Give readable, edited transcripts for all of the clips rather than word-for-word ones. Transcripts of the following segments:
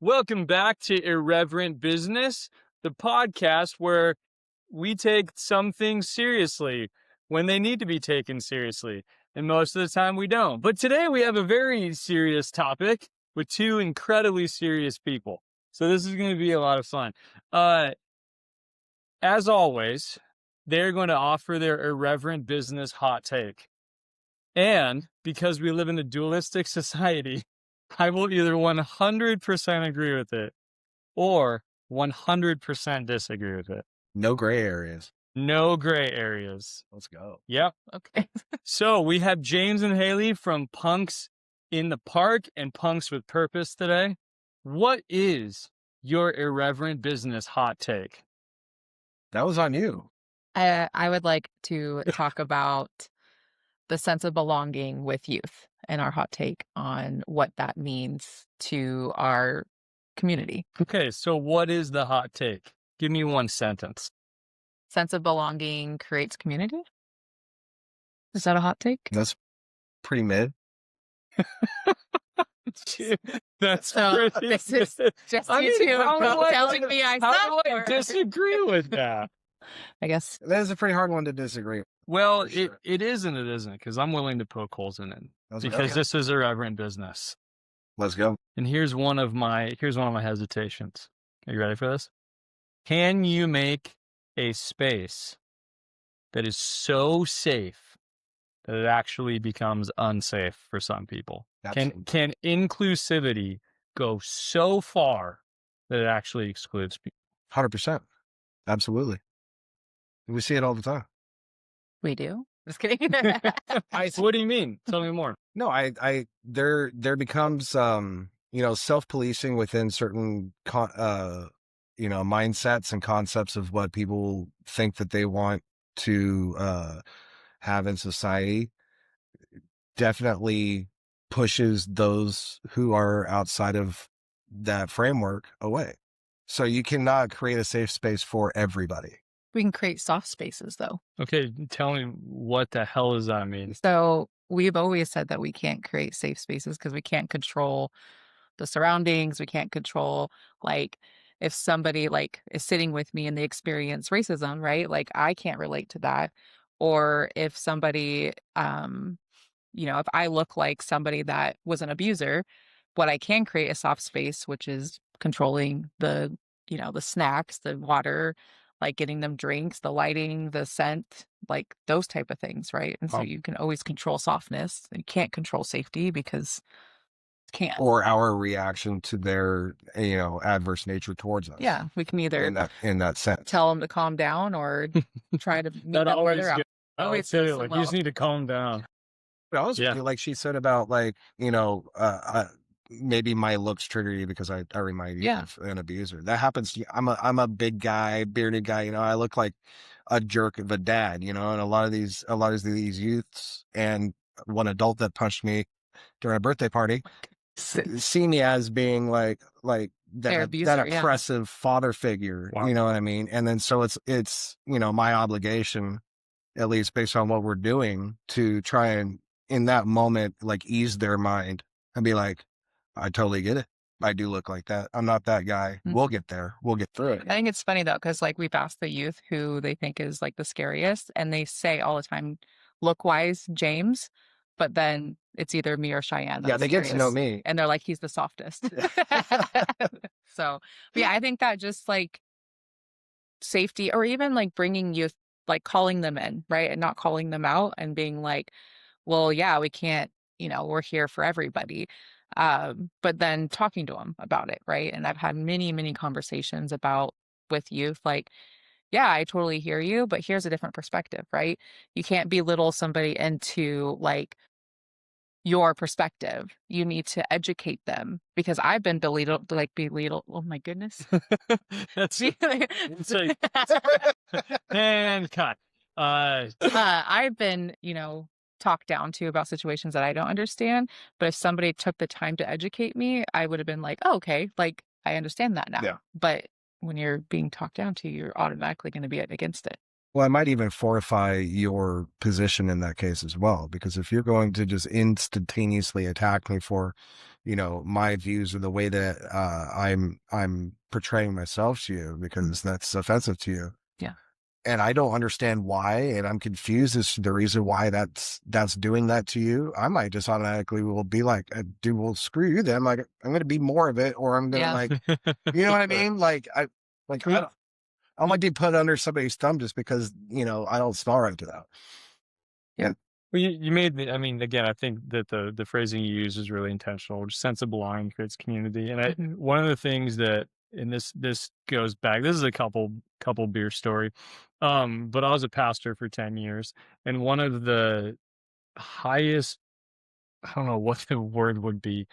Welcome back to Irreverent Business, the podcast where we take some things seriously when they need to be taken seriously. And most of the time we don't. But today we have a very serious topic with two incredibly serious people. So this is going to be a lot of fun. As always, they're going to offer their irreverent business hot take. And because we live in a dualistic society, I will either 100% agree with it or 100% disagree with it. No gray areas. No gray areas. Let's go. Yep. Okay. So we have James and Haley from Punx in the Park and Punx with Purpose today. What is your irreverent business hot take? That was on you. I would like to talk about the sense of belonging with youth and our hot take on what that means to our community. Okay, so what is the hot take? Give me one sentence. Sense of belonging creates community? Is that a hot take? That's pretty mid. That's So pretty this is good. just I you mean, two how do I- telling me I How suck. do I or- disagree with that? I guess. That is a pretty hard one to disagree with. Well, For sure. it is and it isn't, because I'm willing to poke holes in it Let's because go. this is irreverent business. Let's go. And here's one of my hesitations. Are you ready for this? Can you make a space that is so safe that it actually becomes unsafe for some people? Absolutely. Can inclusivity go so far that it actually excludes people? 100%. Absolutely. We see it all the time. We do. Just kidding. What do you mean? Tell me more. No, there becomes, self-policing within certain, mindsets and concepts of what people think that they want to have in society. Definitely pushes those who are outside of that framework away. So you cannot create a safe space for everybody. We can create soft spaces, though. Okay, tell me what the hell does that mean? So we've always said that we can't create safe spaces because we can't control the surroundings. We can't control, like, if somebody is sitting with me and they experience racism, right? Like, I can't relate to that. Or if somebody, if I look like somebody that was an abuser, what I can create a soft space, which is controlling the snacks, the water, like getting them drinks, the lighting, the scent, like those type of things, right? And so you can always control softness. You can't control safety because you can't. Or our reaction to their, adverse nature towards us. Yeah, we can either in that sense. tell them to calm down or try to meet them where they're at. Always tell you, listen you just need to calm down. But also, Yeah. like she said about maybe my looks trigger you because I remind you Yeah. of an abuser. That happens to you. I'm a big guy, bearded guy. I look like a jerk of a dad. And a lot of these youths and one adult that punched me during a birthday party see me as being like Their that abuser, yeah. oppressive father figure. Wow. You know what I mean? And then so it's my obligation, at least based on what we're doing, to try and in that moment ease their mind and be like, I totally get it. I do look like that. I'm not that guy. Mhm. We'll get there. We'll get through it. I think it's funny though, because we've asked the youth who they think is the scariest, and they say all the time, look wise, James, but then it's either me or Cheyenne. Yeah, that's they get to know scariest. me. And they're like, he's the softest. So, but yeah, I think that just safety, or even bringing youth, calling them in, right? And not calling them out and being like, well, yeah, we can't, we're here for everybody. But then talking to them about it, right? And I've had many, many conversations with youth, yeah, I totally hear you, but here's a different perspective, right? You can't belittle somebody into your perspective. You need to educate them, because I've been belittled. Oh my goodness. That's and cut. I've been, talked down to about situations that I don't understand. But if somebody took the time to educate me, I would have been like, oh, okay, I understand that now. Yeah. But when you're being talked down to, you're automatically going to be against it. Well, I might even fortify your position in that case as well, because if you're going to just instantaneously attack me for, my views or the way that I'm portraying myself to you, because that's offensive to you, Yeah. and I don't understand why, and I'm confused as to the reason why that's doing that to you, I might just automatically will be like, dude, well, screw you then. Like, I'm going to be more of it, or I'm going to you know what I mean? Like, I don't like to be put under somebody's thumb just because, I don't smell right to that. Yeah. Well, you made the, I mean, again, I think that the phrasing you use is really intentional. Just sense of belonging creates community. And one of the things that, and this goes back, this is a couple beer story. But I was a pastor for 10 years, and one of the highest, I don't know what the word would be,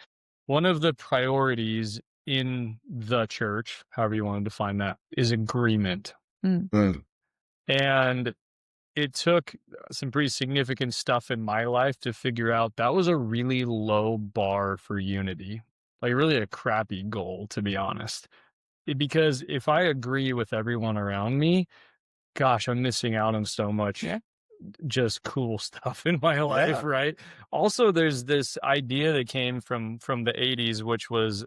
one of the priorities in the church, however you want to define that, is agreement. And it took some pretty significant stuff in my life to figure out that was a really low bar for unity, like really a crappy goal, to be honest. Because if I agree with everyone around me, gosh, I'm missing out on so much just cool stuff in my life, right? Also, there's this idea that came from the 80s, which was,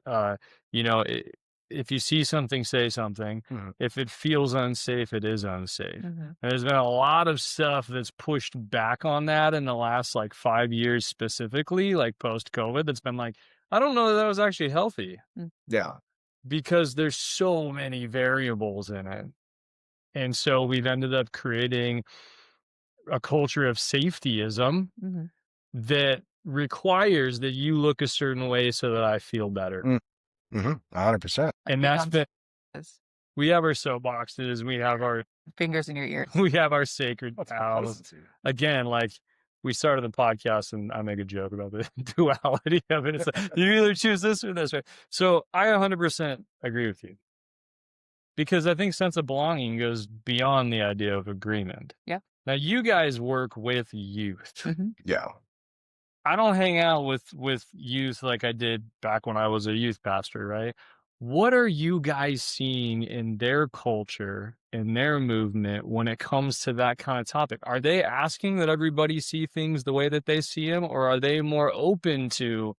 if you see something, say something. If it feels unsafe, it is unsafe. And there's been a lot of stuff that's pushed back on that in the last like 5 years specifically, like post-COVID, that's been like, I don't know that was actually healthy. Yeah. Because there's so many variables in it. And so we've ended up creating a culture of safetyism that requires that you look a certain way so that I feel better. 100%. And that's been, we have our soapboxes, we have our fingers in your ears, we have our sacred cows. Again, like we started the podcast and I make a joke about the duality of it. It's like, you either choose this or this, right? So I 100% agree with you. Because I think sense of belonging goes beyond the idea of agreement. Yeah. Now, you guys work with youth. Yeah. I don't hang out with youth like I did back when I was a youth pastor, right? What are you guys seeing in their culture, in their movement when it comes to that kind of topic? Are they asking that everybody see things the way that they see them, or are they more open to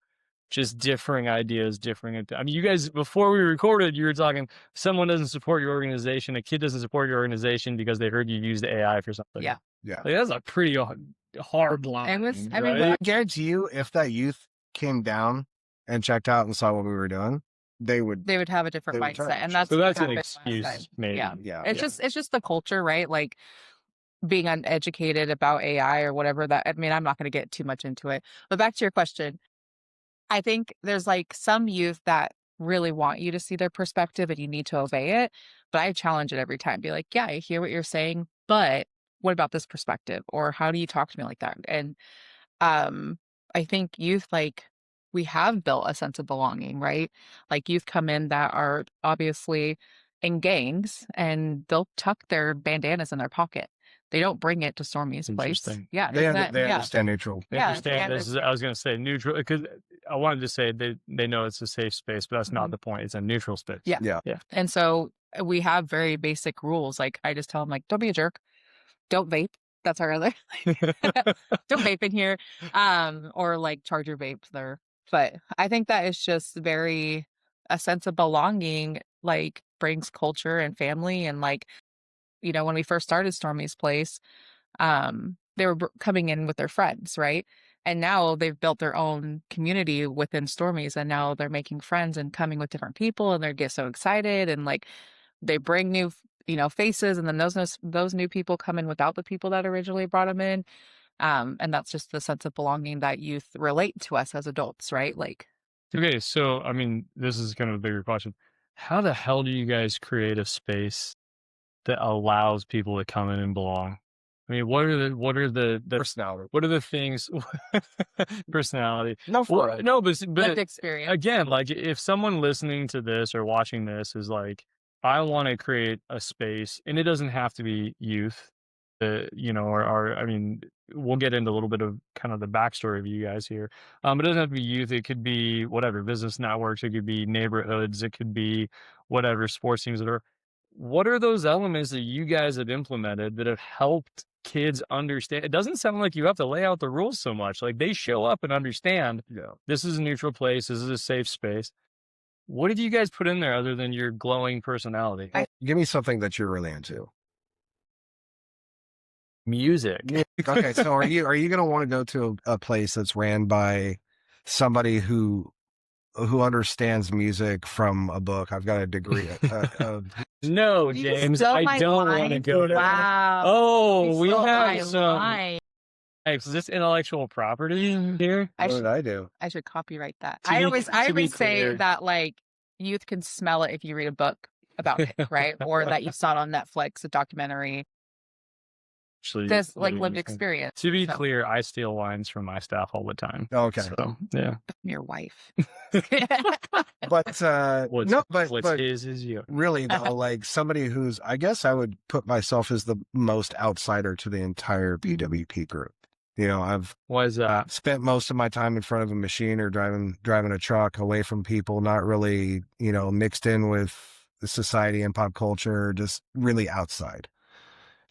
just differing ideas, I mean, you guys, before we recorded, you were talking, someone doesn't support your organization, a kid doesn't support your organization because they heard you used AI for something. Yeah. Yeah. Like, that's a pretty hard line. I guarantee you, if that youth came down and checked out and saw what we were doing, they would have a different mindset. And so that's an excuse, maybe. Yeah. It's just the culture, right? Like being uneducated about AI or whatever that, I mean, I'm not going to get too much into it, but back to your question. I think there's like some youth that really want you to see their perspective and you need to obey it. But I challenge it every time. Be like, yeah, I hear what you're saying, but what about this perspective? Or how do you talk to me like that? And I think youth, like, we have built a sense of belonging, right? Like youth come in that are obviously in gangs and they'll tuck their bandanas in their pocket. They don't bring it to Stormy's place. Yeah. They understand neutral. They understand this. I was going to say neutral because I wanted to say they know it's a safe space, but that's not the point. It's a neutral space. Yeah. And so we have very basic rules. Like I just tell them, like, don't be a jerk. Don't vape. That's our other. Don't vape in here. Or like charge your vape there. But I think that is just very a sense of belonging, like brings culture and family. And like, when we first started Stormy's place, they were coming in with their friends, right? And now they've built their own community within Stormy's, and now they're making friends and coming with different people, and they get so excited, and like they bring new, faces, and then those new people come in without the people that originally brought them in, and that's just the sense of belonging that youth relate to us as adults, right? Like, okay, so I mean, this is kind of a bigger question. How the hell do you guys create a space that allows people to come in and belong? I mean, what are the Personality. What are the things? Personality. No, but lived experience. Again, like if someone listening to this or watching this is like, I want to create a space, and it doesn't have to be youth, or I mean, we'll get into a little bit of kind of the backstory of you guys here. It doesn't have to be youth. It could be whatever, business networks. It could be neighborhoods. It could be whatever, sports teams, whatever. what are those elements that you guys have implemented that have helped kids understand? It doesn't sound like you have to lay out the rules so much. Like they show up and understand this is a neutral place, this is a safe space. What did you guys put in there other than your glowing personality? Give me something that you're really into. Music. Okay, so are you going to want to go to a place that's ran by somebody who understands music from a book? I've got a degree of No, You James, stole I my don't want to line. go to Wow. Oh, You we stole my have some. line. Is this intellectual property here? I what should did I do? I should copyright that. To I be- always to be say clear. that like youth can smell it if you read a book about it, right? Or that you saw it on Netflix, a documentary. Actually, This like maybe lived you can- experience. To be So, clear, I steal lines from my staff all the time. Okay, So yeah, your wife. but what's no, but his is yours. really though, like somebody who's, I guess I would put myself as the most outsider to the entire BWP group. You know, I've Why is that? spent most of my time in front of a machine or driving a truck, away from people, not really, you know, mixed in with the society and pop culture, just really outside.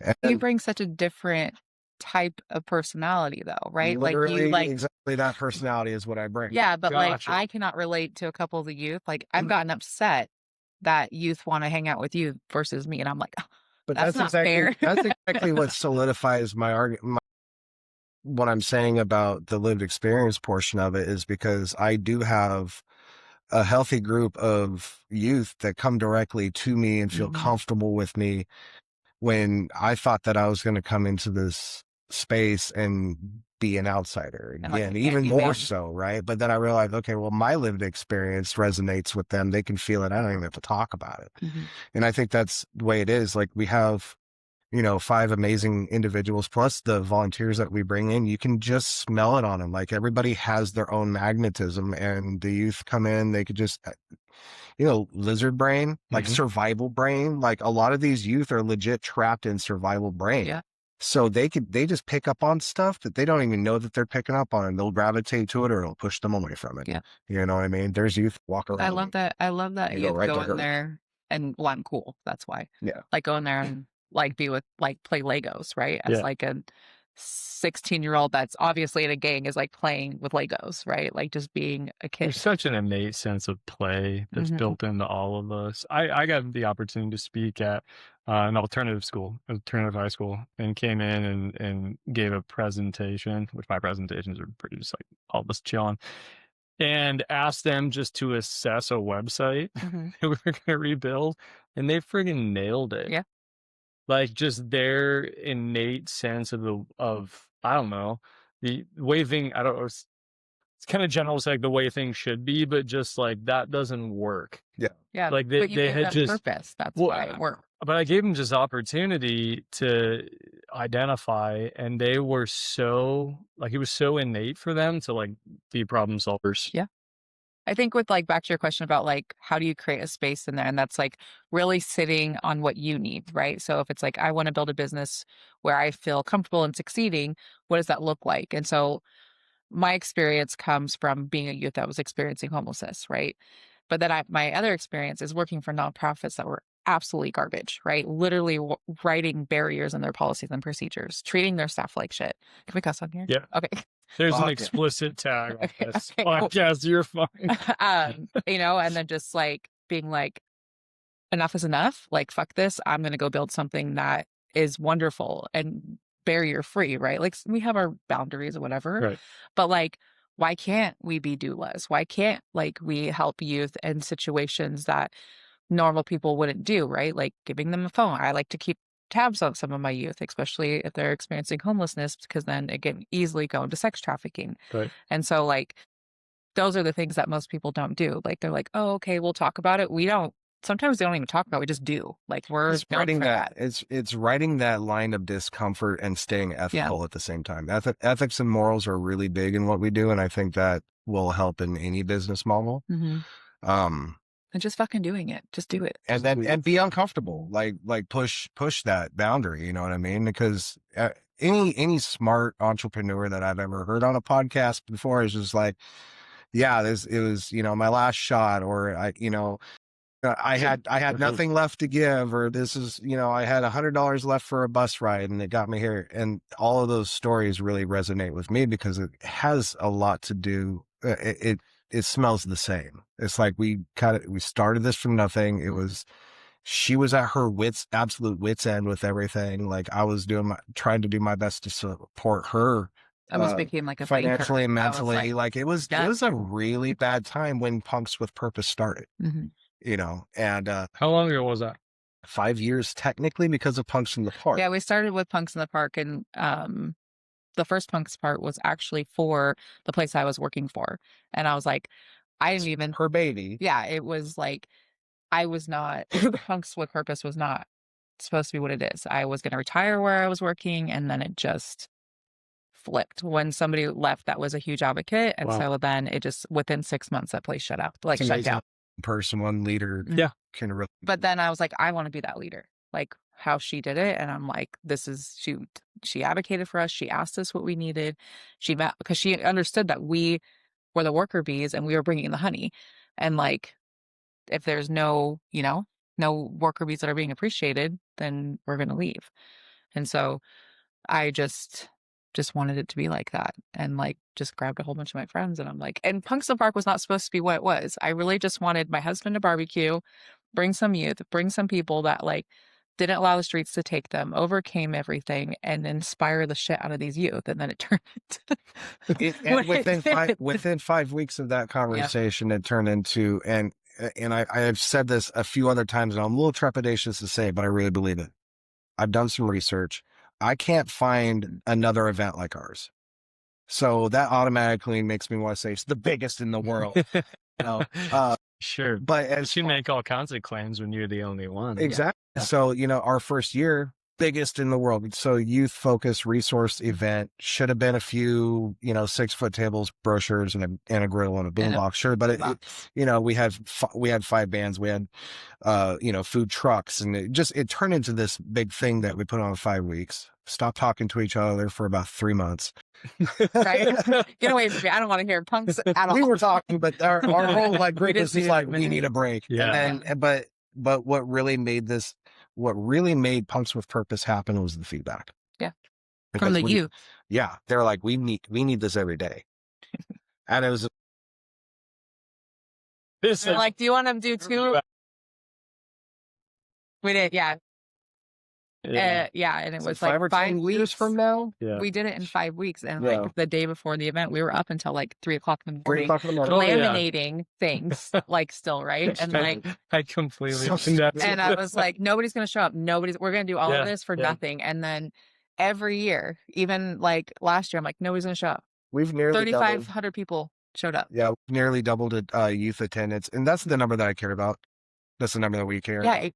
You And bring such a different type of personality though, right? Like literally, you like exactly that personality is what I bring. yeah, but like Gotcha. I cannot relate to a couple of the youth. Like I've gotten upset that youth want to hang out with you versus me, and I'm like, "Oh, But that's not exactly fair." that's exactly what solidifies my argument. What I'm saying about the lived experience portion of it is because I do have a healthy group of youth that come directly to me and feel Mhm. comfortable with me, when I thought that I was going to come into this space and be an outsider And, like, again, I even can't be more mean. so, right? But then I realized, okay, well, my lived experience resonates with them. They can feel it. I don't even have to talk about it. Mhm. And I think that's the way it is. Like we have, you know, 5 amazing individuals plus the volunteers that we bring in. You can just smell it on them. Like everybody has their own magnetism, and the youth come in, they could just, you know, lizard brain, like Mhm. survival brain. Like a lot of these youth are legit trapped in survival brain. Yeah. So they just pick up on stuff that they don't even know that they're picking up on, and they'll gravitate to it or it'll push them away from it. Yeah. You know what I mean? There's youth walk around. I love that. I love that You go youth right go to in her. there and well, I'm cool. That's why. Yeah. Like go in there and like be with like play Legos, right? As Yeah. like a 16-year-old that's obviously in a gang is like playing with Legos, right? Like just being a kid. There's such an innate sense of play that's Mhm. built into all of us. I got the opportunity to speak at an alternative high school, and came in and gave a presentation, which my presentations are pretty just like all of us chilling, and asked them just to assess a website Mhm. that we were going to rebuild, and they friggin' nailed it. Yeah. Like just their innate sense of I don't know, the way thing, I don't know, it's kind of general, it's like the way things should be, but just like that doesn't work. Yeah. Like but you they gave had them just, purpose. That's well, why it worked. but I gave them just opportunity to identify, and they were so like, it was so innate for them to like be problem solvers. Yeah. I think with like back to your question about like how do you create a space in there, and that's like really sitting on what you need, right? So if it's like I want to build a business where I feel comfortable and succeeding, what does that look like? And so my experience comes from being a youth that was experiencing homelessness, right? But then my other experience is working for nonprofits that were absolutely garbage, right? Literally writing barriers in their policies and procedures, treating their staff like shit. Can we cuss on here? Yeah. Okay. There's an Fuck it. explicit tag on Okay, this okay, cool. podcast. You're fine. You know, and then just like being like, enough is enough. Like, fuck this. I'm going to go build something that is wonderful and barrier free, right? Like, we have our boundaries or whatever, Right. but like, why can't we be doulas? Why can't like we help youth in situations that normal people wouldn't do, right? Like giving them a phone. I like to keep tabs on some of my youth, especially if they're experiencing homelessness, because then it can easily go into sex trafficking. Right. And so like, those are the things that most people don't do. Like they're like, oh, okay, we'll talk about it. We don't. Sometimes they don't even talk about it. We just do. Like we're It's known writing for that. It's writing that line of discomfort and staying ethical at the same time. Ethics and morals are really big in what we do, and I think that will help in any business model. Mhm. And just fucking doing it. Just do it. And then and be uncomfortable. Like push that boundary. You know what I mean? Because any smart entrepreneur that I've ever heard on a podcast before is just like, yeah, it was, you know, my last shot, or I had nothing left to give, or this is, I had $100 left for a bus ride and it got me here. And all of those stories really resonate with me because it has a lot to do. It smells the same. It's like we started this from nothing. She was at her absolute wits end with everything. Like I was trying to do my best to support her. Almost became like a financially and banker. mentally. Like it was a really bad time when Punks with Purpose started. Mm-hmm. And how long ago was that? 5 years technically because of Punks in the Park. Yeah, we started with Punks in the Park, and the first Punks part was actually for the place I was working for, and I was like, I didn't even her baby. Yeah, it was like I was not Punks with Purpose was not supposed to be what it is. I was going to retire where I was working, and then it just flipped when somebody left that was a huge advocate, and so then it just within 6 months that place shut down. Person, one leader, can really. But then I was like, I want to be that leader, like how she did it, and I'm like, this is she advocated for us. She asked us what we needed. Because she understood that we were the worker bees and we were bringing the honey, and like if there's no worker bees that are being appreciated, then we're gonna leave. And so I just wanted it to be like that, and like just grabbed a whole bunch of my friends, and I'm like, and Punks in the Park was not supposed to be what it was. I really just wanted my husband to barbecue, bring some youth, bring some people that like didn't allow the streets to take them, overcame everything, and inspire the shit out of these youth. And then it turned into within 5 weeks of that conversation, it turned into, and I've said this a few other times, and I'm a little trepidatious to say, but I really believe it. I've done some research. I can't find another event like ours. So that automatically makes me want to say it's the biggest in the world. Sure. But as you make all kinds of claims when you're the only one. Exactly. Yeah. So, our first year, biggest in the world. So youth focused resource event, should have been a few, 6-foot tables, brochures, and a grill and a boombox. Sure. But we had 5 bands, we had, food trucks, and it turned into this big thing that we put on 5 weeks. Stopped talking to each other for about 3 months. Right? Get away from me. I don't want to hear Punks at all. We were talking, but our whole group was just like, we need a break. Yeah. And but what really made Punks with Purpose happen was the feedback. Yeah. Because from the youth. Yeah. They're like, we need this every day. And it was like, do you want to do 2? We did, yeah. And it was like 5 or 10 weeks from now. Yeah. We did it in 5 weeks, and like the day before the event, we were up until like 3 o'clock in the morning, laminating things, like still right. And like I completely. And I was like, nobody's gonna show up. We're gonna do all of this for nothing. And then every year, even like last year, I'm like, nobody's gonna show up. We've nearly 3,500 people showed up. Yeah, nearly doubled youth attendance, and that's the number that I care about. That's the number that we care. Yeah.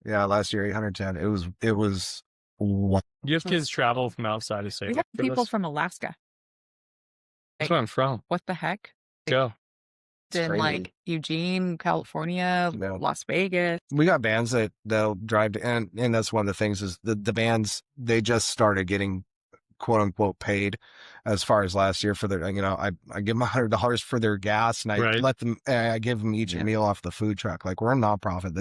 Last year, 810. It was. You have kids travel from outside of state. We have people from Alaska. That's where I'm from. What the heck? Go. In like Eugene, California, Las Vegas. We got bands they'll drive to, and that's one of the things is the bands, they just started getting quote unquote paid as far as last year for their, I give them $100 for their gas, and I give them each a meal off the food truck. Like, we're a nonprofit.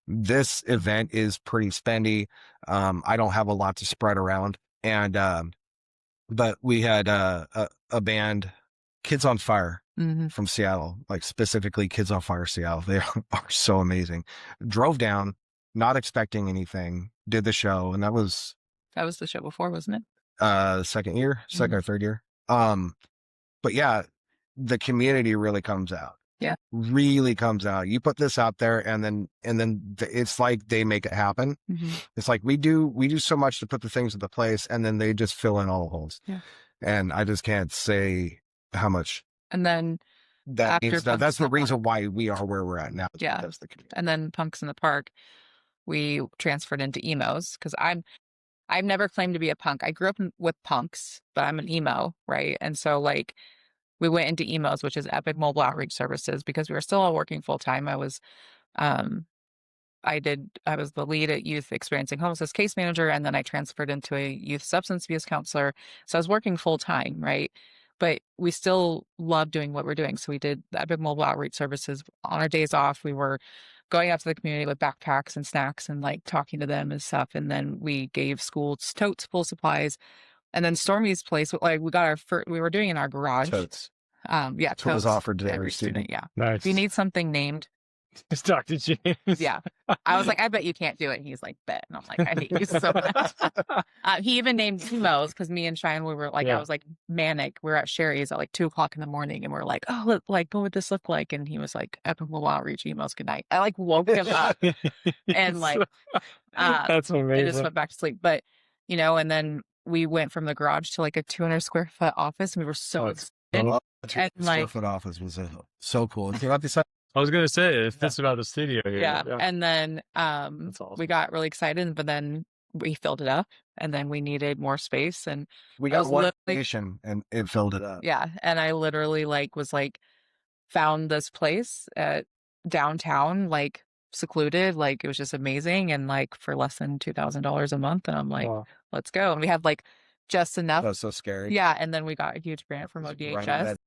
This event is pretty spendy. I don't have a lot to spread around. And, but we had, a band, Kids on Fire, from Seattle, like specifically Kids on Fire Seattle. They are so amazing. Drove down, not expecting anything, did the show. And that was the show before, wasn't it? Second or third year. But yeah, the community really comes out. Yeah. Really comes out. You put this out there, and then it's like they make it happen. It's like we do so much to put the things into place, and then they just fill in all the holes. Yeah. And I just can't say how much. And then that means that's the reason why we are where we're at now. Yeah. And then Punks in the Park, we transferred into emos, because I've never claimed to be a punk. I grew up with punks, but I'm an emo, right? And so like we went into emos, which is Epic Mobile Outreach Services, because we were still all working full time. I was the lead at Youth Experiencing Homelessness case manager, and then I transferred into a youth substance abuse counselor. So I was working full time, right? But we still love doing what we're doing. So we did the Epic Mobile Outreach Services on our days off. We were going out to the community with backpacks and snacks and like talking to them and stuff. And then we gave schools totes full supplies. And then Stormy's place, like we got our first, we were doing it in our garage. Totes. Yeah, That's what was totes offered to every student. Yeah. Nice. If you need something named, It's Dr. James. yeah. I was like, I bet you can't do it. And he's like, bet. And I'm like, I hate you so much. He even named emos because me and Cheyenne, we were like, I was like manic. We were at Sherry's at like 2:00 in the morning and we're like, oh, like, what would this look like? And he was like, Epic Mobile Outreach emos, good night. I like woke him up and like, that's amazing. I just went back to sleep. But, you know, and then we went from the garage to like a 200 square foot office. And we were so excited. The And square like, foot office was so cool. It came out this I was gonna say it fits about the studio here. yeah. And then That's awesome. we got really excited, but then we filled it up and then we needed more space and we I got was one literally- station and it filled it up. yeah. And I literally like was like found this place at downtown, like secluded, like it was just amazing and like for less than $2,000 a month. And I'm like, Wow. let's go. And we had like just enough. That was so scary. Yeah. And then we got a huge grant from Right ODHS. at that-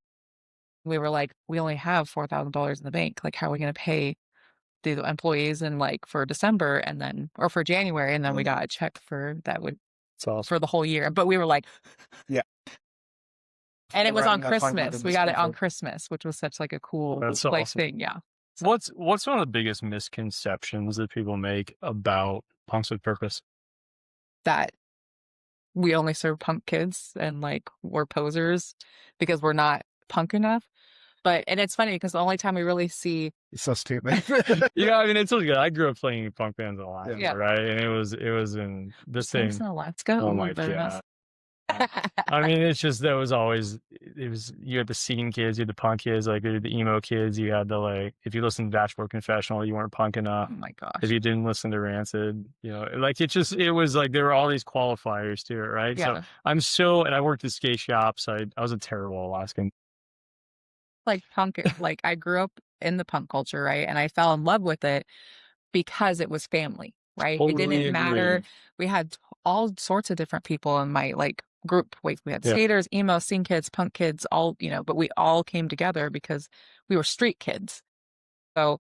We were like, we only have $4,000 in the bank. Like, how are we going to pay the employees and like for December and then, or for January? And then we got a check for that would It's awesome. for the whole year. But we were like, Yeah. And it was Right on in that fun Christmas. with We the got it on school. Christmas, which was such like a cool That's like awesome. thing. Yeah. What's one of the biggest misconceptions that people make about Punks with Purpose? That we only serve punk kids and like we're posers because we're not punk enough. But, and it's funny because the only time we really see, It's so stupid. Yeah, I mean, it's so good. I grew up playing punk bands a lot, Yeah. right? And it was in this thing. Punks in Alaska. Oh my but god! I mean, it's just it was you had the scene kids, you had the punk kids, like the emo kids. You had the like if you listened to Dashboard Confessional, you weren't punk enough. Oh my gosh. If you didn't listen to Rancid, you know, like it was like there were all these qualifiers to it, right? Yeah. So and I worked at skate shops. I was a terrible Alaskan. Like punk, like I grew up in the punk culture, right? And I fell in love with it because it was family, right? Totally It didn't matter. agree. We had all sorts of different people in my like group. We had Yeah. skaters, emo, scene kids, punk kids, all, you know, but we all came together because we were street kids. So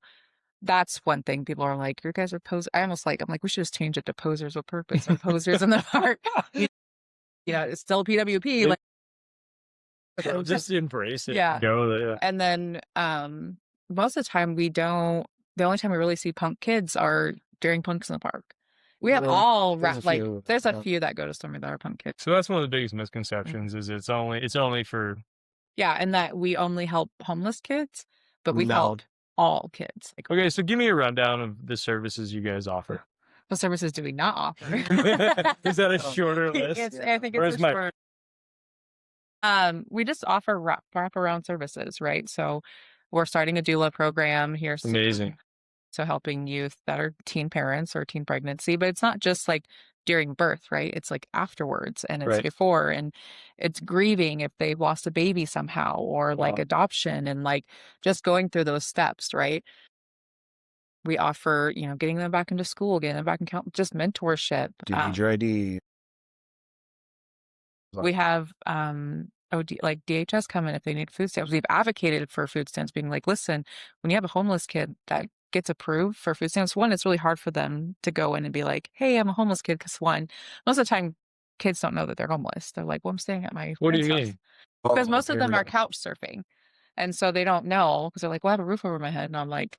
that's one thing people are like, you guys are posers. I'm like, we should just change it to posers with purpose or posers in the park. You know, it's still PWP. Like, Just embrace it. Yeah. Go. Yeah. and then most of the time the only time we really see punk kids are during Punks in the Park. We have Well, all there's a like few, there's a yeah. few that go to Stormy that are punk kids. So that's one of the biggest misconceptions is it's only for Yeah, and that we only help homeless kids, but we No. help all kids. Like, okay. So give me a rundown of the services you guys offer. what services do we not offer? Is that a shorter list? I think Where's it's my- short. We just offer wraparound services, right? So we're starting a doula program here soon. Amazing. So helping youth that are teen parents or teen pregnancy, but it's not just like during birth, right? It's like afterwards and it's Right. before and it's grieving if they've lost a baby somehow or like Wow. adoption and like just going through those steps, right? We offer, you know, getting them back into school, getting them back in just mentorship. Do you need your ID? We have like DHS come in if they need food stamps. We've advocated for food stamps, being like, listen, when you have a homeless kid that gets approved for food stamps, one, it's really hard for them to go in and be like, hey, I'm a homeless kid. Because one, most of the time, kids don't know that they're homeless. They're like, well, I'm staying at my What do you friend's mean? house. Because most of Here them we are go. couch surfing. And so they don't know because they're like, well, I have a roof over my head. And I'm like,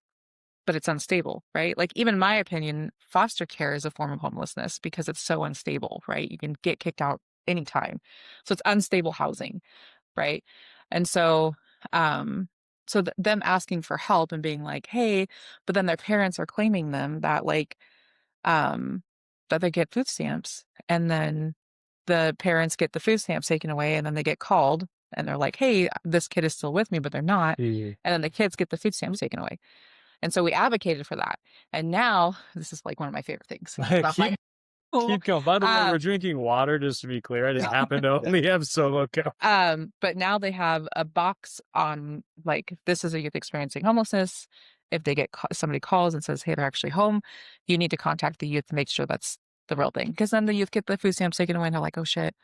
but it's unstable, right? Like, even in my opinion, foster care is a form of homelessness because it's so unstable, right? You can get kicked out anytime. So it's unstable housing, right? And so, them asking for help and being like, hey, but then their parents are claiming them that like, that they get food stamps and then the parents get the food stamps taken away and then they get called and they're like, hey, this kid is still with me, but they're not. Yeah. And then the kids get the food stamps taken away. And so we advocated for that. And now this is like one of my favorite things. Stuff like- Keep going. By the way, we're Um, drinking water, just to be clear. I didn't happen to only have solo cup. But now they have a box on like, this is a youth experiencing homelessness. If they get somebody calls and says, hey, they're actually home, you need to contact the youth to make sure that's the real thing. Because then the youth get the food stamps taken away and they're like, oh shit,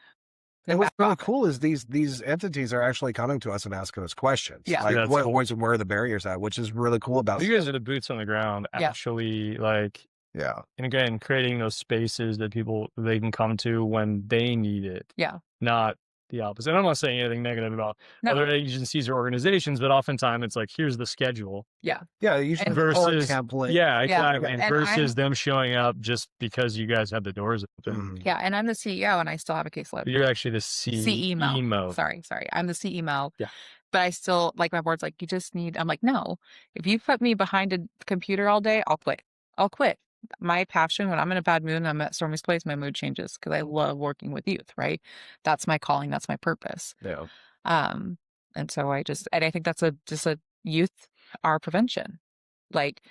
And what's back really office. cool is these entities are actually coming to us and asking us questions. Yeah. Like That's cool. where are the barriers at, which is really cool about You guys are the boots on the ground, Yeah. actually, like, yeah. and again, creating those spaces that they can come to when they need it. Yeah. Not the opposite. And I'm not saying anything negative about No. other agencies or organizations, but oftentimes it's like, here's the schedule. Yeah. Yeah, usually And- Versus, template. yeah, exactly. And versus them showing up just because you guys have the doors open. Yeah, and I'm the CEO and I still have a caseload. You're actually the CEMO. Sorry. I'm the CEMO. Yeah. But I still, like, my board's like, you just need, I'm like, no, if you put me behind a computer all day, I'll quit. My passion, when I'm in a bad mood and I'm at Stormy's place, my mood changes because I love working with youth, right? That's my calling. That's my purpose. Yeah. And so I think that's just a youth, our prevention. Like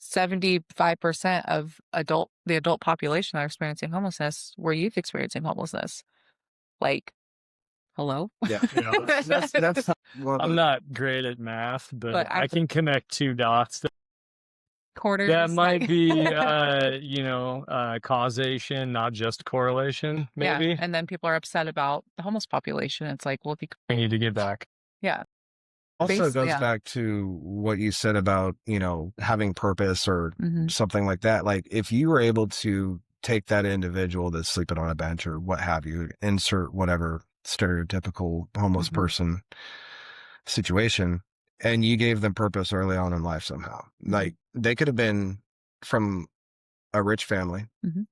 75% of the adult population that are experiencing homelessness were youth experiencing homelessness. Like, hello? Yeah. That's I'm not great at math, but I can connect two dots. Quarters. That might be, causation, not just correlation, maybe. Yeah. And then people are upset about the homeless population. It's like, well, We need to get back. Yeah. Also goes back to what you said about, having purpose or something like that. Like if you were able to take that individual that's sleeping on a bench or what have you, insert whatever stereotypical homeless person situation, and you gave them purpose early on in life somehow. Like they could have been from a rich family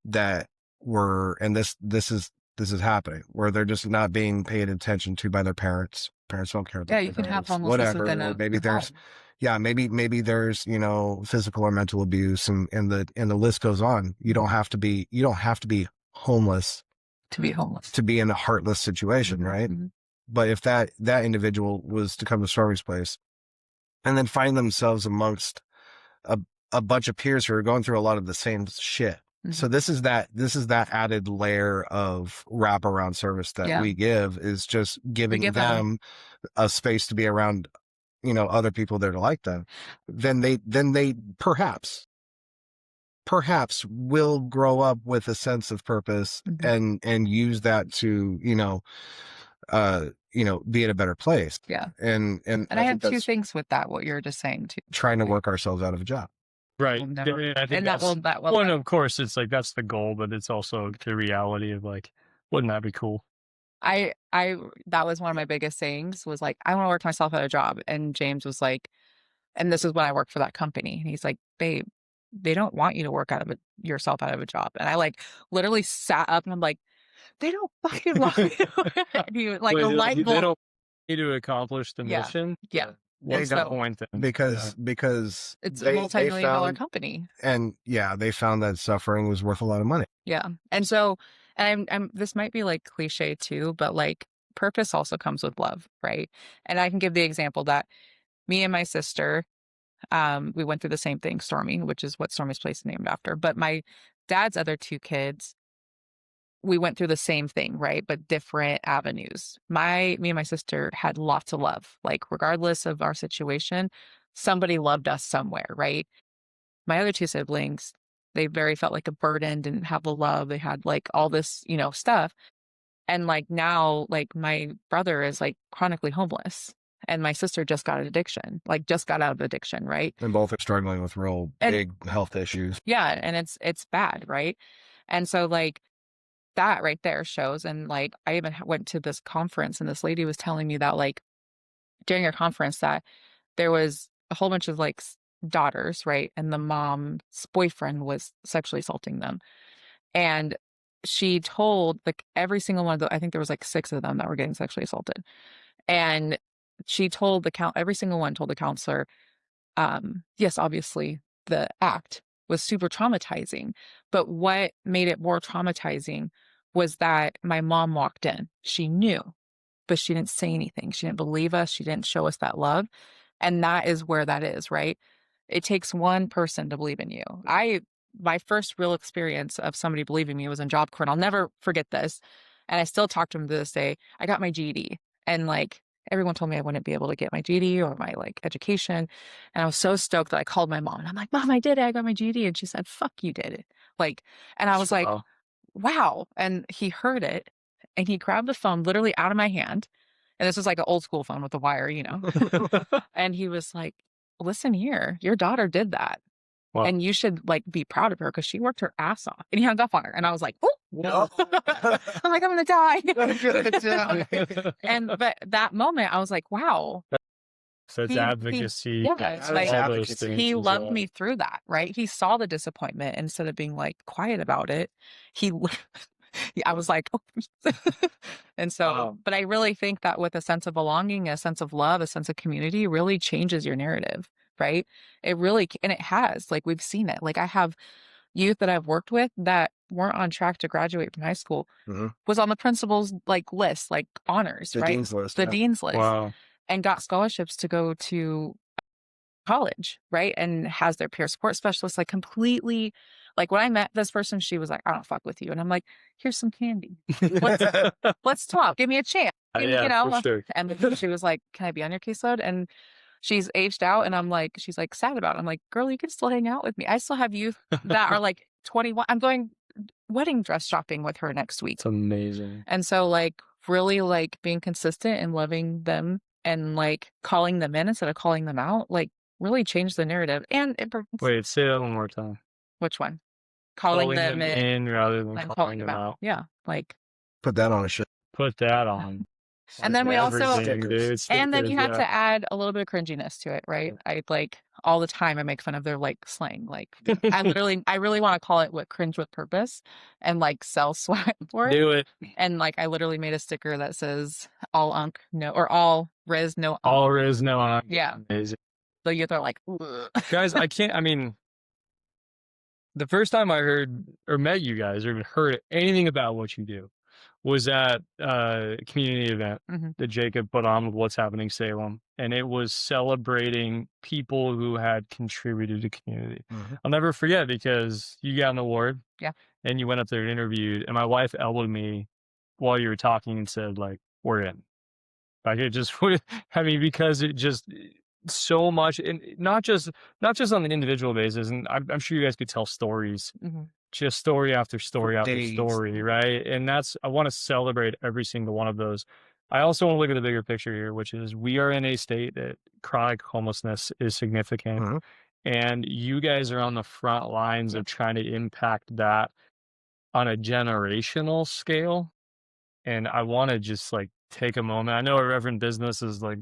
that were, and this is happening, where they're just not being paid attention to by their parents. Parents don't care about you can have homelessness whatever. Or maybe there's maybe there's physical or mental abuse, and the list goes on. You don't have to be homeless to be homeless, to be in a heartless situation, right? But if that individual was to come to Stormy's place and then find themselves amongst a bunch of peers who are going through a lot of the same shit. So this is that added layer of wraparound service that we give, is just giving them a space to be around, other people that are like them. Then they perhaps will grow up with a sense of purpose and use that to, be in a better place. Yeah. And I have two things with that, what you're just saying too. Trying to work ourselves out of a job. Right. I think that will well, and of course it's like, that's the goal, but it's also the reality of like, wouldn't that be cool? I that was one of my biggest things, was like, I want to work myself out of a job. And James was like, and this is when I worked for that company. And he's like, babe, they don't want you to work yourself out of a job. And I like literally sat up and I'm like, they don't fucking want me to work. And he was like, a light bulb. They don't need to accomplish the mission. Yeah. What's the point then? Because it's a multi-million-dollar company. And they found that suffering was worth a lot of money. Yeah. And so, and I'm this might be like cliche too, but like purpose also comes with love, right? And I can give the example that me and my sister, we went through the same thing, Stormy, which is what Stormy's place is named after. But my dad's other two kids, we went through the same thing, right? But different avenues. Me and my sister had lots of love. Like regardless of our situation, somebody loved us somewhere, right? My other two siblings, they very felt like a burden, didn't have the love. They had like all this, stuff. And like now, like my brother is like chronically homeless. And my sister just got out of addiction, right? And both are struggling with real big health issues. Yeah. And it's bad, right? And so like that right there shows. And like, I even went to this conference and this lady was telling me that like during a conference that there was a whole bunch of like daughters, right? And the mom's boyfriend was sexually assaulting them. And she told like every single one of I think there was like 6 of them that were getting sexually assaulted. And she told every single one told the counselor, yes, obviously the act was super traumatizing. But what made it more traumatizing was that my mom walked in. She knew, but she didn't say anything. She didn't believe us. She didn't show us that love. And that is where that is, right? It takes one person to believe in you. My first real experience of somebody believing me was in Job Corps. I'll never forget this. And I still talk to him to this day. I got my GED, and like everyone told me I wouldn't be able to get my GED or my like education. And I was so stoked that I called my mom and I'm like, Mom, I did it. I got my GED. And she said, fuck, you did it. Like, and I was like, wow. And he heard it. and he grabbed the phone literally out of my hand. And this was like an old school phone with a wire, you know. And he was like, listen here, your daughter did that. Wow. And you should like be proud of her because she worked her ass off. And he hung up on her. And I was like, oh, No. I'm like, I'm gonna die. Good. And but that moment I was like, wow. So it's advocacy. Yeah, it's like all those things he as loved well. me through that, right? He saw the disappointment instead of being like quiet about it. He I was like, oh. And so, but I really think that with a sense of belonging, a sense of love, a sense of community really changes your narrative, right? It really, and it has, like, we've seen it. Like, I have youth that I've worked with that weren't on track to graduate from high school, was on the principal's like list, like honors, The right? dean's list. The yeah. dean's list, Wow. and got scholarships to go to college, right? And has their peer support specialist, like completely, like when I met this person, she was like, I don't fuck with you. And I'm like, here's some candy. Let's talk. Give me a chance. You know? For sure. And then she was like, can I be on your caseload? And she's aged out. And I'm like, she's like sad about it. I'm like, girl, you can still hang out with me. I still have youth that are like 21. I'm going wedding dress shopping with her next week. It's amazing. And so like really like being consistent and loving them and like calling them in instead of calling them out, like really changed the narrative. And it, Wait, say that one more time. which one? Calling them in rather than and calling them out. Yeah, like Put that on a shirt. Put that on. And then we also- Everything, dude. and then you Stickers, have to add a little bit of cringiness to it, right? I like all the time I make fun of their like slang. Like I really want to call it what cringe with purpose and like sell swag for it. Do it. And like I literally made a sticker that says all unk no or all riz no unk. All riz, no unk. Yeah. Amazing. So you're like, ugh. Guys, I mean, the first time I heard or met you guys or even heard anything about what you do was at a community event that Jacob put on with What's Happening Salem. And it was celebrating people who had contributed to community. I'll never forget because you got an award. Yeah. And you went up there and interviewed. And my wife elbowed me while you were talking and said, like, we're in. Like it just, I mean, because it just so much, and not just on an individual basis. And I'm sure you guys could tell stories, just story after story after days. story, right? And that's, I want to celebrate every single one of those. I also want to look at the bigger picture here, which is we are in a state that chronic homelessness is significant. And you guys are on the front lines of trying to impact that on a generational scale. And I want to just like take a moment. I know Irreverent Business is like,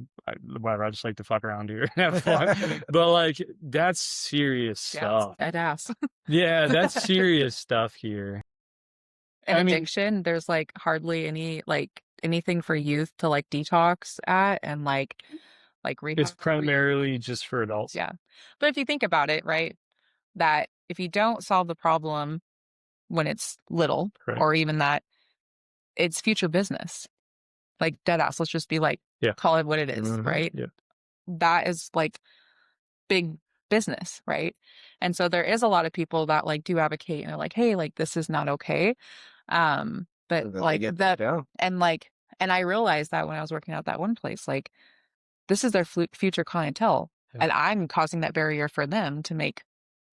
whatever, I just like to fuck around here and have fun. But like, that's serious stuff. I'd ask. Yeah, that's serious stuff here. And I mean- addiction, there's like hardly any like anything for youth to like detox at and like rehab. It's primarily just for adults. Yeah. But if you think about it, right, that if you don't solve the problem when it's little, Correct. or even that, it's future business. Like dead ass. Let's just be like, call it what it is, right? Yeah. That is like big business, right? And so there is a lot of people that like do advocate and they're like, hey, like this is not okay. But like that, and like, and I realized that when I was working out that one place, like this is their future clientele, and I'm causing that barrier for them to make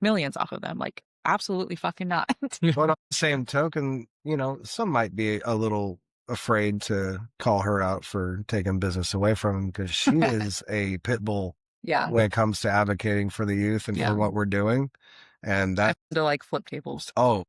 millions off of them. Like, absolutely fucking not. But on the same token, you know, some might be a little afraid to call her out for taking business away from him because she is a pit bull when it comes to advocating for the youth and for what we're doing. And that to like flip tables. Oh,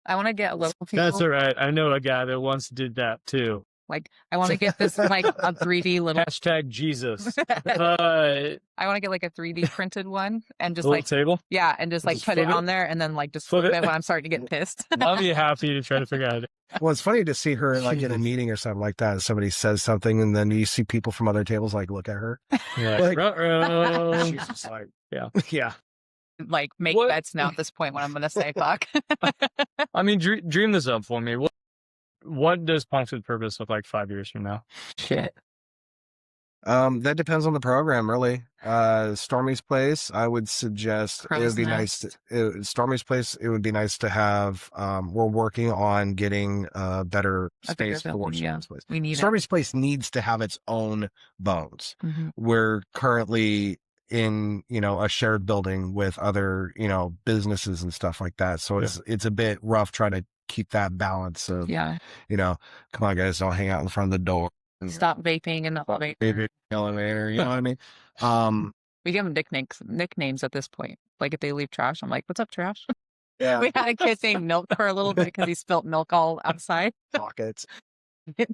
I want to get local people. That's all right. I know a guy that once did that too. Like, I want to get this like a 3D little hashtag Jesus. I want to get like a 3D printed one and just like table. Yeah, and just like Just put it flip it? on there and then like just flip it when I'm starting to get pissed. I'll be happy to try to figure out. Well, it's funny to see her like in a meeting or something like that. Somebody says something, and then you see people from other tables like look at her. Yeah, Like, she's just like, yeah. Like make bets now at this point when I'm gonna say fuck. I mean, dream this up for me. What does Punx with Purpose look like 5 years from now? Shit. That depends on the program, really. Stormy's Place, I would suggest it would be nice. Stormy's Place, it would be nice to have. We're working on getting a better space for Stormy's Place. We need Stormy's Place needs to have its own bones. We're currently in, you know, a shared building with other, you know, businesses and stuff like that. So it's a bit rough trying to keep that balance of, Yeah. you know, come on guys, don't hang out in front of the door. Stop vaping in the elevator. Maybe elevator, you know what I mean? We give them nicknames at this point. Like if they leave trash, I'm like, "What's up, trash?" Yeah. We had a kid named Milk for a little bit because he spilt milk all outside. Pockets.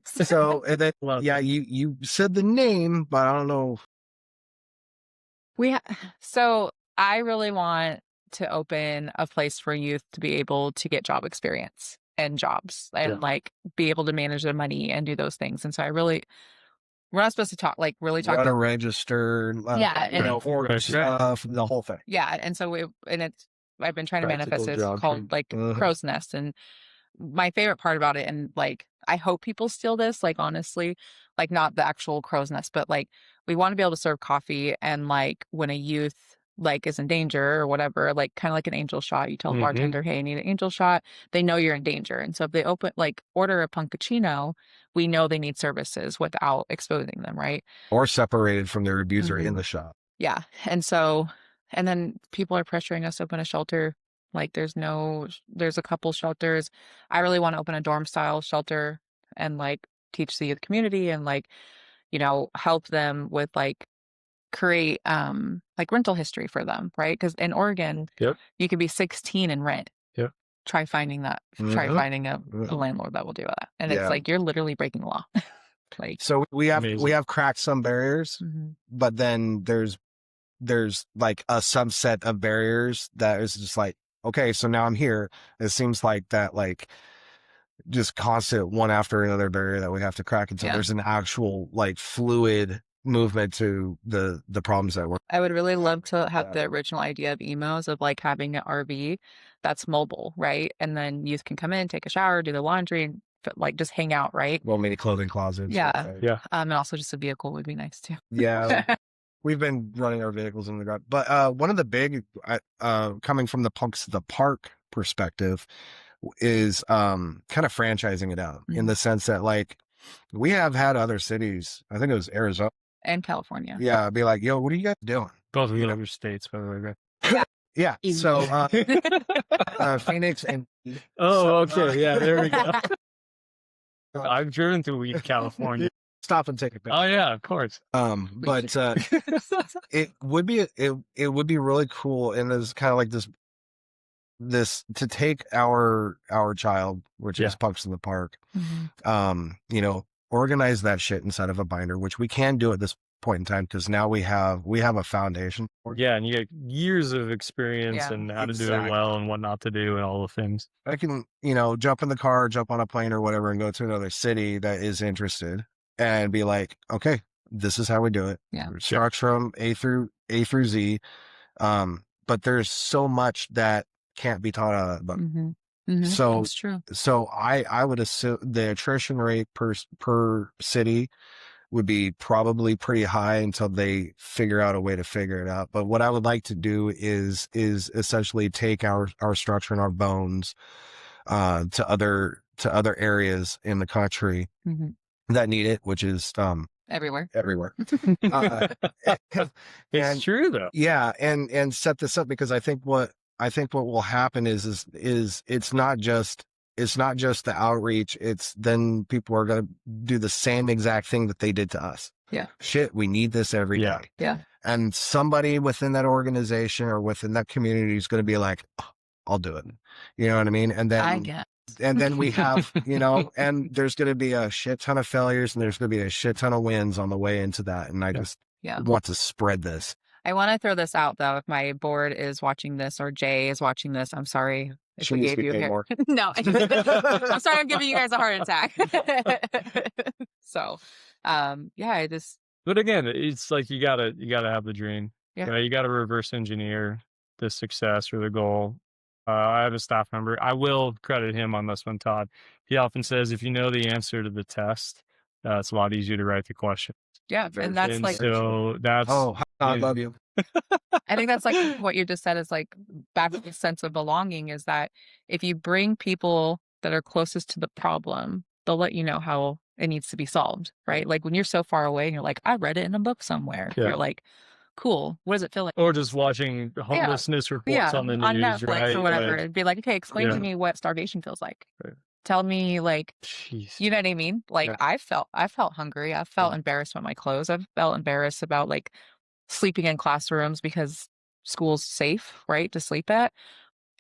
So, and then, yeah, you said the name, but I don't know. So I really want to open a place for youth to be able to get job experience and jobs and like be able to manage their money and do those things. And so we're not supposed to talk How to register, Yeah, you know, order stuff, the whole thing. yeah. And so I've been trying to manifest Practical it. It's called like training. Crow's Nest. And my favorite part about it, and like I hope people steal this, like honestly, like not the actual crow's nest, but like we want to be able to serve coffee, and like when a youth like is in danger or whatever, like kind of like an angel shot, you tell the bartender, "Hey, I need an angel shot," they know you're in danger. And so if they order a puncccino, we know they need services without exposing them, right? Or separated from their abuser in the shop. Yeah. And then people are pressuring us to open a shelter. Like there's a couple shelters. I really want to open a dorm style shelter and like teach the youth community and like, help them with like create like rental history for them, right? Because in Oregon, you could be 16 and rent. Yep. Try finding a landlord that will do that. And it's like you're literally breaking the law. Like so we have cracked some barriers, but then there's like a subset of barriers that is just like, okay, so now I'm here. It seems like that, like just constant one after another barrier that we have to crack until there's an actual like fluid movement to the problems that we're. I would really love to have the original idea of emos of like having an RV that's mobile, right? And then youth can come in, take a shower, do the laundry, and like just hang out, right? Well, mini clothing closets. Yeah. Right? Yeah. And also just a vehicle would be nice too. Yeah. We've been running our vehicles in the garage, but one of the big, coming from the Punks to the Park perspective, is kind of franchising it out in the sense that like we have had other cities. I think it was Arizona and California. Yeah, be like, yo, what are you guys doing? Both of the other states, by the way, right? Yeah. So Phoenix and oh, okay, yeah, there we go. I've driven through California. Stop and take a picture. Oh yeah, of course. But it would be really cool, and it's kind of like this to take our child, which is Punks in the Park, organize that shit inside of a binder, which we can do at this point in time because now we have a foundation. Yeah, and you get years of experience and how to do it well and what not to do and all the things. I can, jump in the car, jump on a plane or whatever and go to another city that is interested and be like, okay, this is how we do it. Yeah. Starts from A through Z. But there's so much that can't be taught out of that book. So that's true. So I would assume the attrition rate per city would be probably pretty high until they figure out a way to figure it out. But what I would like to do is essentially take our structure and our bones to other areas in the country that need it, which is everywhere. It's true though. Yeah, and set this up because I think what will happen is it's not just the outreach. It's then people are going to do the same exact thing that they did to us. Yeah. Shit, we need this every day. Yeah. And somebody within that organization or within that community is going to be like, oh, I'll do it. You know what I mean? And then I guess. And then we have, and there's going to be a shit ton of failures and there's going to be a shit ton of wins on the way into that. And I just want to spread this. I want to throw this out though. If my board is watching this or Jay is watching this, I'm sorry if we gave you more. No, I'm sorry. I'm giving you guys a heart attack. So, I just. But again, it's like you gotta have the dream. Yeah. You gotta reverse engineer the success or the goal. I have a staff member. I will credit him on this one, Todd. He often says, if you know the answer to the test, it's a lot easier to write the question. Yeah, and that's and like. So that's. Oh, I love you. I think that's like what you just said is like back to the sense of belonging is that if you bring people that are closest to the problem, they'll let you know how it needs to be solved, right? Like when you're so far away and you're like, I read it in a book somewhere. Yeah. You're like, Cool. What does it feel like? Or just watching homelessness reports on the on news, Netflix right? or whatever. Like, It'd be like, okay, explain Yeah. to me what starvation feels like. Right. Tell me, like, jeez. you know what I mean? Like, Yeah. I felt hungry. I felt embarrassed about my clothes. I felt embarrassed about like sleeping in classrooms because school's safe, right, to sleep at,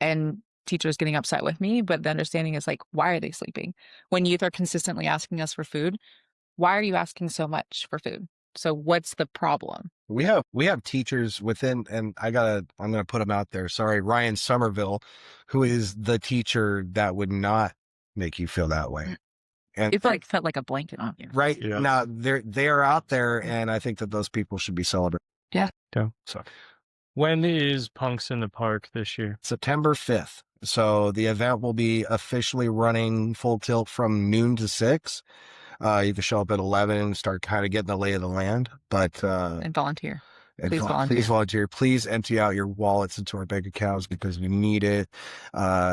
and teachers getting upset with me. But the understanding is like, why are they sleeping? When youth are consistently asking us for food, why are you asking so much for food? So what's the problem? We have teachers within, and I'm gonna put him out there. Sorry, Ryan Somerville, who is the teacher that would not make you feel that way. And It like felt like a blanket on you. right Yeah. now, they are out there, and I think that those people should be celebrated. Yeah. So When is Punks in the Park this year? September 5th. So the event will be officially running full tilt from noon to 6. You can show up at 11 and start kind of getting the lay of the land, but And volunteer. Please please volunteer. Please empty out your wallets into our bank accounts because we need it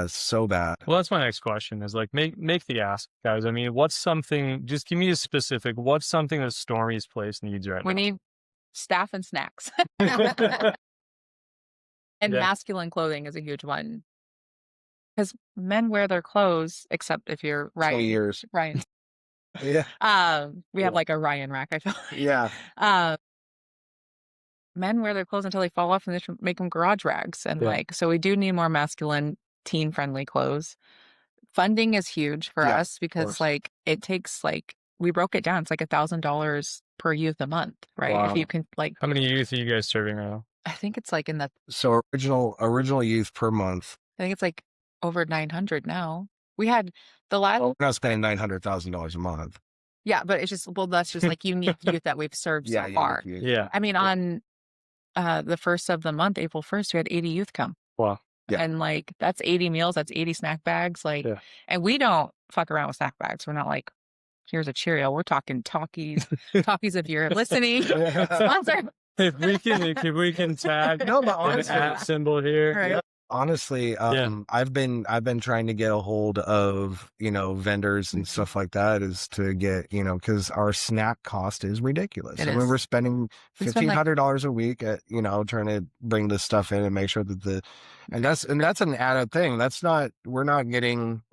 so bad. Well, that's my next question is like, make the ask, guys. I mean, what's something, just give me a specific, what's something that Stormy's place needs right We now? need staff and snacks. And Yeah. masculine clothing is a huge one. Because men wear their clothes, except if you're 20 Ryan. years. Ryan. Yeah. We have like a Ryan rack, I feel like. Yeah. Men wear their clothes until they fall off and they should make them garage rags. And Yeah. like, so we do need more masculine, teen friendly clothes. Funding is huge for Yeah, us because course. like it takes like, we broke it down. It's like $1,000 per youth a month, right? Wow. If you can like, How many youth are you guys serving right now? I think it's like in the, So original youth per month. I think it's like over 900 now. We had the last, We're not spending $900,000 a month. yeah, but it's just, well, that's just like unique youth that we've served so Yeah. far. Yeah. I mean, on the first of the month, April 1st, we had 80 youth come. Wow. Yeah. And like, that's 80 meals, that's 80 snack bags. Like, Yeah. and we don't fuck around with snack bags. We're not like, here's a Cheerio. We're talking Talkies. Talkies, if you're listening, sponsor. If we can tag No, but an honestly, at symbol here. Right. yeah, honestly, I've been trying to get a hold of, vendors and stuff like that is to get, because our snack cost is ridiculous. It I mean, is. we're spending We spend, like- $1,500 a week at, trying to bring this stuff in and make sure that that's an added thing. We're not getting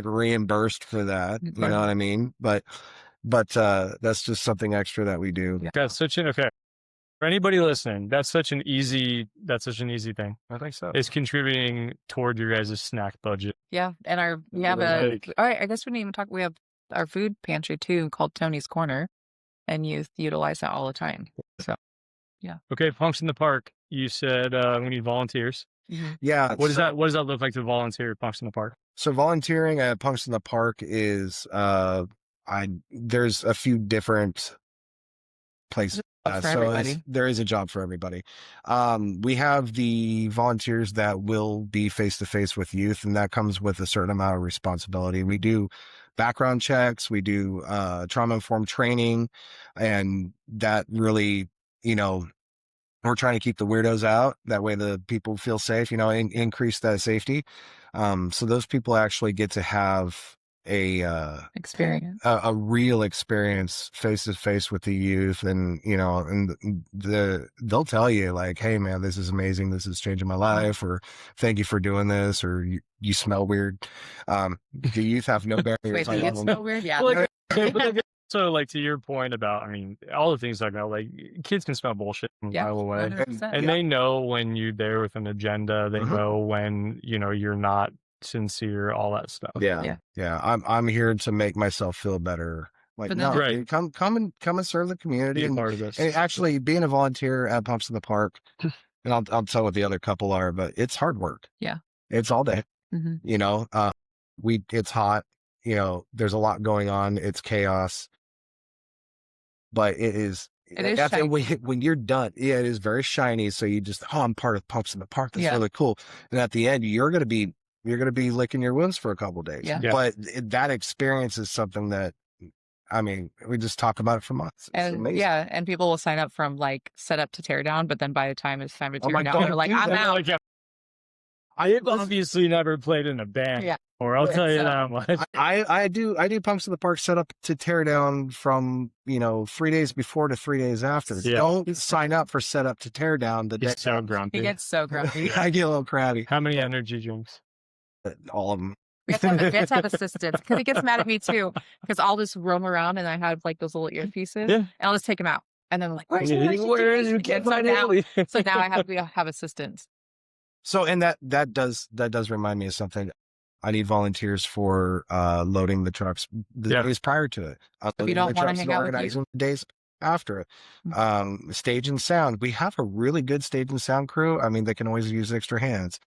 reimbursed for that. You know what I mean? But that's just something extra that we do. Yeah. That's okay. For anybody listening, that's such an easy thing. I think so. It's contributing toward your guys' snack budget. Yeah. And we have Like- all right, I guess we didn't even talk, we have our food pantry too called Tony's Corner, and youth utilize that all the time. So, Okay, Punks in the Park. You said we need volunteers. Yeah. What does that look like to volunteer at Punks in the Park? So volunteering at Punks in the Park is there's a few different places. For everybody. There is a job for everybody. We have the volunteers that will be face to face with youth, and that comes with a certain amount of responsibility. We do background checks, we do trauma informed training, and that really, we're trying to keep the weirdos out. That way the people feel safe, increase that safety. So those people actually get to have Experience. a real experience face to face with the youth, and they'll tell you like, hey man, this is amazing, this is changing my life, or thank you for doing this, or you smell weird. The youth have no barriers. Wait, I do you love them. smell weird? Yeah. Well, so like to your point about, I mean, all the things I know, like kids can smell bullshit from a Yeah, mile away. 100%. And they know when you're there with an agenda. They know when, you're not sincere, all that stuff. Yeah. I'm here to make myself feel better. Like, But no, then- Right. come and serve the community. Be a And, part of this. and actually being a volunteer at Pumps in the Park, and I'll tell what the other couple are, but it's hard work. Yeah. It's all day. Mhm. It's hot, there's a lot going on. It's chaos, but it is. It is after shiny. when you're done, it is very shiny. So you just, I'm part of Pumps in the Park. That's Yeah. really cool. And at the end, you're gonna be licking your wounds for a couple of days. Yeah. Yeah. But that experience is something that, I mean, we just talk about it for months. It's And amazing. yeah, and people will sign up from like set up to tear down, but then by the time it's time to Oh tear my down, God, they're like, dude, I'm that's out. Like, I have obviously never played in a band. Yeah. or I'll tell you that much. I do Punks in the Park set up to tear down from 3 days before to 3 days after. Yeah. Don't sign up for set up to tear down the day. He's so He grumpy. gets so grumpy. I get a little crabby. How many energy drinks? All of them. We have to have assistants because he gets mad at me too. Because I'll just roam around and I have like those little earpieces, Yeah. and I'll just take them out. And then I'm like, where's Where is you get get my now? daily? So now we have assistants. So, and that does remind me of something. I need volunteers for loading the trucks the days prior to it. If you don't want to hang out with you, the days after it. Stage and sound. We have a really good stage and sound crew. I mean, they can always use extra hands.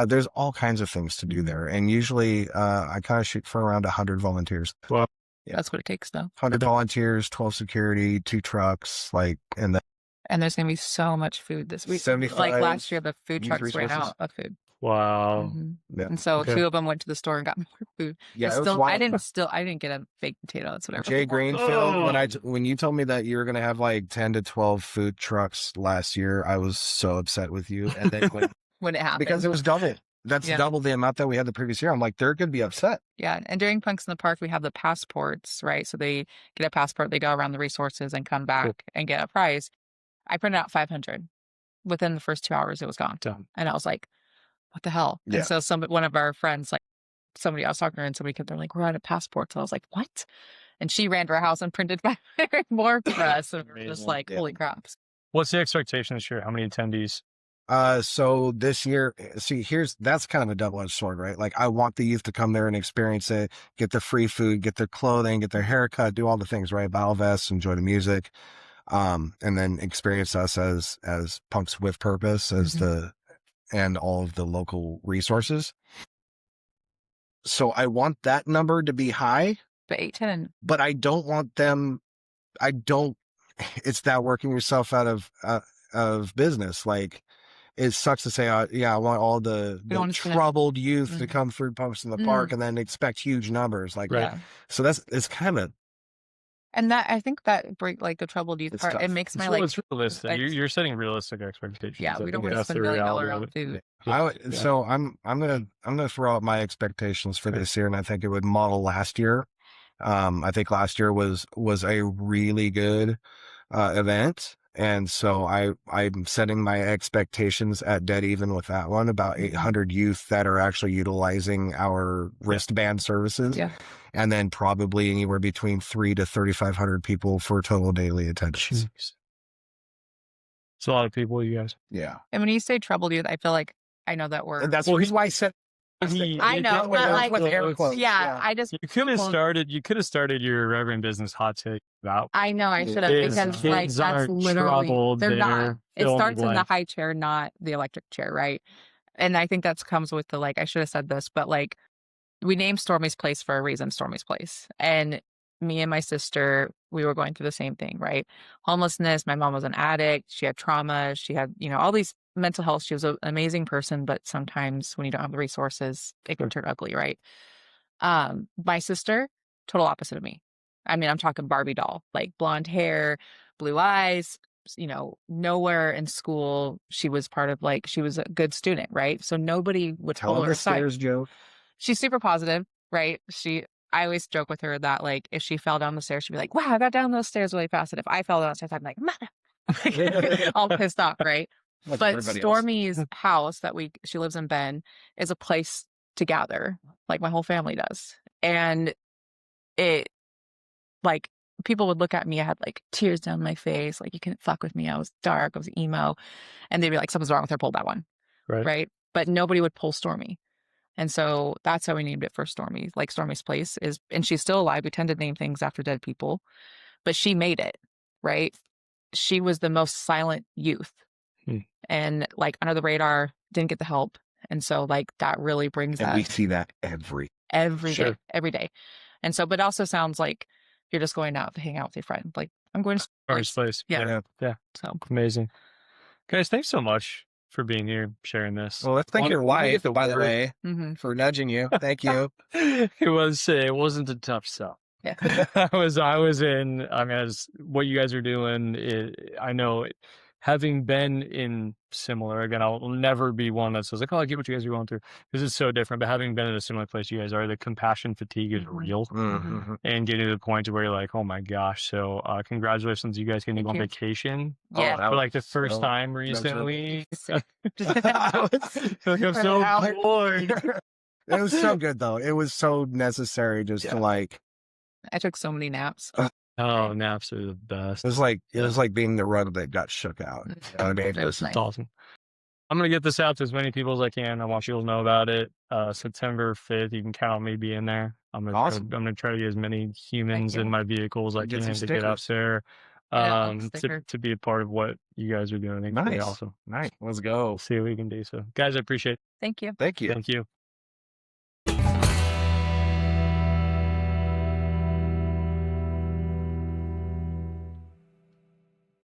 There's all kinds of things to do there, and usually I kind of shoot for around 100 volunteers. Well, Yeah. that's what it takes, though. 100 volunteers, 12 security, 2 trucks, and there's gonna be so much food this week. 75 Like last year, the food youth trucks ran resources. out of food. wow. Yeah. And so Okay. 2 of them went to the store and got more food. Yeah, But it was still, wild. I didn't get a baked potato. That's whatever. Jay Greenfield, when you told me that you were going to have like 10 to 12 food trucks last year, I was so upset with you. And then When it happened. because it was double. That's Yeah. double the amount that we had the previous year. I'm like, they're going to be upset. Yeah. And during Punks in the Park, we have the passports, right? So they get a passport, they go around the resources and come back and get a prize. I printed out 500. Within the first 2 hours, it was gone. Done. And I was like, what the hell? Yeah. And so one of our friends, like somebody, I was talking to her and somebody kept, they're like, we're out of passports. So I was like, what? And she ran to our house and printed 500 more for us. And we're just Amazing. like, Yeah. holy crap. What's the expectation this year? How many attendees? So this year, see, that's kind of a double-edged sword, right? Like I want the youth to come there and experience it, get the free food, get their clothing, get their haircut, do all the things, right? Battle vests, enjoy the music, and then experience us as punks with purpose, and all of the local resources. So I want that number to be high, But 8, 10, but I don't want them. It's that working yourself out of business. Like it sucks to say, I want all the don't want to spend it. troubled youth to Mhm. come through Punks in the Park and then expect huge numbers. Like, Right. yeah. so it's kind of And that, I think that break, like the troubled youth It's part, tough. it makes my Well, like, it's realistic. You're setting realistic expectations. yeah, I we don't think want to that's spend the $1 million reality of on it. food. Yeah. So I'm gonna throw out my expectations for this year, and I think it would model last year. I think last year was a really good event, and so I'm setting my expectations at dead even with that one. About 800 youth that are actually utilizing our wristband services, Yeah. and then probably anywhere between 300 to 3,500 people for total daily attendance. Jeez. It's a lot of people, you guys. Yeah, And when you say troubled youth, I feel like I know that word. and that's the reason why I said. I know, but like, with air quotes. yeah, I just, You could have Well- started your Irreverent Business hot take about I know I should have Kids- because like kids that's aren't literally troubled, they're not. they're It fill in the starts in the blank. high chair, not the electric chair, right? And I think that's comes with the like. I should have said this, but like we named Stormy's Place for a reason. Stormy's Place, and me and my sister, we were going through the same thing, right? Homelessness. My mom was an addict. She had trauma. She had all these mental health. She was an amazing person, but sometimes when you don't have the resources, it can turn ugly, right? My sister, total opposite of me. I mean, I'm talking Barbie doll, like blonde hair, blue eyes, nowhere in school. She was part of she was a good student, right? So nobody would Tell pull them her the aside. stairs joke. She's super positive, right? I always joke with her that like if she fell down the stairs, she'd be like, wow, I got down those stairs really fast. And if I fell down the stairs, I'm like, mother, all pissed off, right? Like But everybody else. Stormy's house she lives in Bend is a place to gather, like my whole family does. And it, like, people would look at me, I had like tears down my face, like, you couldn't fuck with me. I was dark, I was emo. And they'd be like, something's wrong with her, pull that one. Right. But nobody would pull Stormy. And so that's how we named it for Stormy. Like Stormy's Place and she's still alive. We tend to name things after dead people, but she made it, right? She was the most silent youth. And like under the radar, didn't get the help. And so like that really brings And that we see that every Sure. every day. And so, but it also sounds like you're just going out to hang out with your friend. Like I'm going to First place. Yeah. Yeah. So Amazing. Guys, thanks so much for being here, sharing this. Well, let's thank your Wanna get wife, the by the word? way, for nudging you. Thank you. It wasn't a tough sell. yeah. I was in, as what you guys are doing, I know having been in similar, again, I'll never be one that says like, oh, I get what you guys are going through, because it's so different. But having been in a similar place you guys are, the compassion fatigue is real, and getting to the point to where you're like, oh my gosh. So congratulations, you guys getting to go on Thank vacation Yeah. for like the first so time recently. Sick. I was- Like, I'm so bored. It was so good though. It was so necessary just to like. I took so many naps. Oh, naps are the best. It was like being the rug that got shook out. You know what I mean? It was nice. It's awesome. I'm gonna get this out to as many people as I can. I want people to know about it. September 5th, you can count on me being there. I'm gonna try to get as many humans you. in my vehicle as I Get can some to get out stickers. there. Yeah, sticker. To be a part of what you guys are doing. I think it's really Nice. awesome. Nice. Let's We'll go. see what we can do. So, guys, I appreciate it. Thank you. Thank you. Thank you.